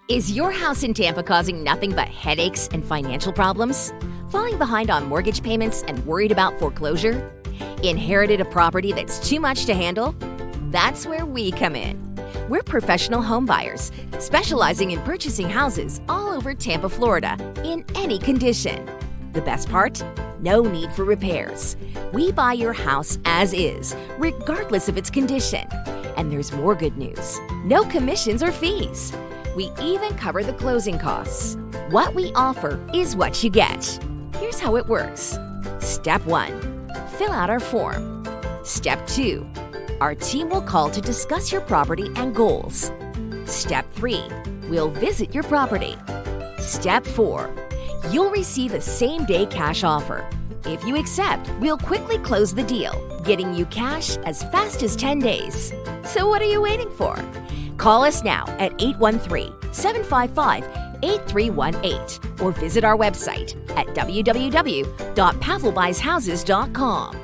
Is your house in Tampa causing nothing but headaches and financial problems? Falling behind on mortgage payments and worried about foreclosure? Inherited a property that's too much to handle? That's where we come in. We're professional home buyers, specializing in purchasing houses all over Tampa, Florida, in any condition. The best part? No need for repairs. We buy your house as is, regardless of its condition. And there's more good news. No commissions or fees. We even cover the closing costs. What we offer is what you get. Here's how it works. Step 1. Fill out our form. Step 2. Our team will call to discuss your property and goals. Step 3. We'll visit your property. Step 4. You'll receive a same-day cash offer. If you accept, we'll quickly close the deal, getting you cash as fast as 10 days. So what are you waiting for? Call us now at 813-755-8318 or visit our website at www.pavelbuyhouses.com.